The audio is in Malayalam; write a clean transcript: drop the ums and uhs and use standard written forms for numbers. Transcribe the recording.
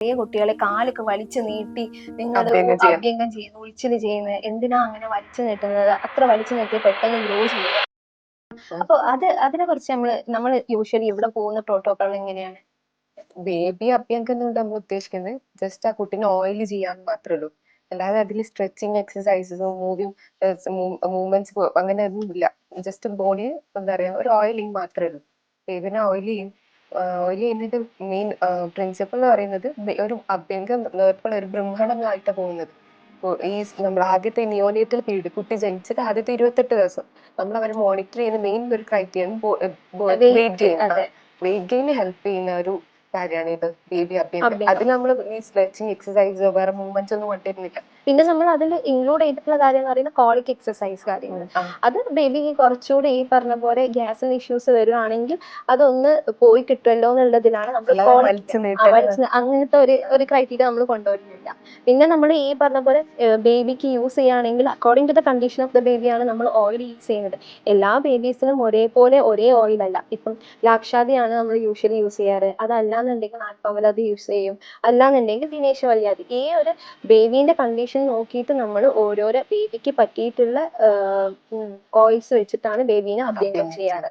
കുട്ടികളെ കാലൊക്കെ വലിച്ചു നീട്ടി നിങ്ങൾ അഭ്യംഗം ചെയ്യുന്നു, ഉഴിച്ചില് ചെയ്യുന്നത് എന്തിനാ അങ്ങനെ വലിച്ചു നീട്ടുന്നത്? അത്ര വലിച്ചു നീട്ടി പെട്ടെന്ന് ഗ്രോ ചെയ്യും. അപ്പൊ അതിനെ കുറിച്ച് നമ്മൾ യൂഷ്വലി ഇവിടെ പോകുന്ന പ്രോട്ടോകോൾ എങ്ങനെയാണ്? ബേബി അഭ്യംഗം കൊണ്ട് നമ്മൾ ഉദ്ദേശിക്കുന്നത് ജസ്റ്റ് ആ കുട്ടീനെ ഓയിൽ ചെയ്യാൻ മാത്രമേ ഉള്ളൂ. അല്ലാതെ അതിൽ സ്ട്രെച്ചിങ് എക്സസൈസസും മൂവ്മെന്റ്സ് അങ്ങനെ ഒന്നും ഇല്ല. ജസ്റ്റ് ബോഡി എന്താ പറയാ ഒരു ഓയിലിംഗ് മാത്രമേ ഉള്ളൂ. ബേബിനെ ഓയിൽ ചെയ്യും. ഓയിൽ ചെയ്യുന്നതിന്റെ മെയിൻ പ്രിൻസിപ്പിൾ എന്ന് പറയുന്നത് ഒരു അഭ്യംഗം ഇപ്പോൾ ഒരു ബ്രഹ്മാണ്ടമായിട്ടാണ് പോകുന്നത്. ഈ നമ്മൾ ആദ്യത്തെ നിയോനേറ്റൽ പീരീഡ്, കുട്ടി ജനിച്ചിട്ട് ആദ്യത്തെ 28 ദിവസം നമ്മൾ അവരെ മോണിറ്റർ ചെയ്യുന്ന മെയിൻ ഒരു ക്രൈറ്റീരിയൻ വെയിറ്റ് ഗെയിൻ. വെയിറ്റ് ഗെയിന് ഹെൽപ്പ് ചെയ്യുന്ന ഒരു കാര്യമാണ് ഇത് ബേബി അഭ്യംഗം. അതിൽ നമ്മൾ ഈ സ്ട്രെച്ചിങ് എക്സസൈസ് വേറെ മൂവ്മെന്റ്സ് ഒന്നും കൊണ്ടുവരുന്നില്ല. പിന്നെ നമ്മൾ അതിൽ ഇൻക്ലൂഡ് ചെയ്തിട്ടുള്ള കാര്യം എന്ന് പറയുന്നത് കോളിക് എക്സസൈസ് കാര്യങ്ങൾ. അത് ബേബിക്ക് കുറച്ചുകൂടി ഈ പറഞ്ഞ പോലെ ഗ്യാസിന് ഇഷ്യൂസ് വരുവാണെങ്കിൽ അതൊന്ന് പോയി കിട്ടുമല്ലോ എന്നുള്ളതിലാണ് നമ്മൾ അങ്ങനത്തെ ഒരു ക്രൈറ്റീരിയ നമ്മൾ കൊണ്ടുവരുന്നില്ല. പിന്നെ നമ്മൾ ഈ പറഞ്ഞ പോലെ ബേബിക്ക് യൂസ് ചെയ്യുകയാണെങ്കിൽ according to the condition of the ബേബിയാണ് നമ്മൾ ഓയിൽ യൂസ് ചെയ്യുന്നത്. എല്ലാ ബേബീസിനും ഒരേപോലെ ഒരേ ഓയിൽ അല്ല. ഇപ്പം ലാക്ഷാദിയാണ് നമ്മൾ യൂഷ്വലി യൂസ് ചെയ്യാറ്. അതല്ലാന്നുണ്ടെങ്കിൽ നാൽപ്പവൽ അത് യൂസ് ചെയ്യും. അല്ലാന്നുണ്ടെങ്കിൽ ദിനേശ് വല്യാതി. ഈ ഒരു ബേബീന്റെ കണ്ടീഷൻ നോക്കിയിട്ട് നമ്മൾ ഓരോരോ ബേബിക്ക് പറ്റിയിട്ടുള്ള ഓയിൽസ് വെച്ചിട്ടാണ് ബേബീനെ അഭ്യംഗം ചെയ്യാറ്.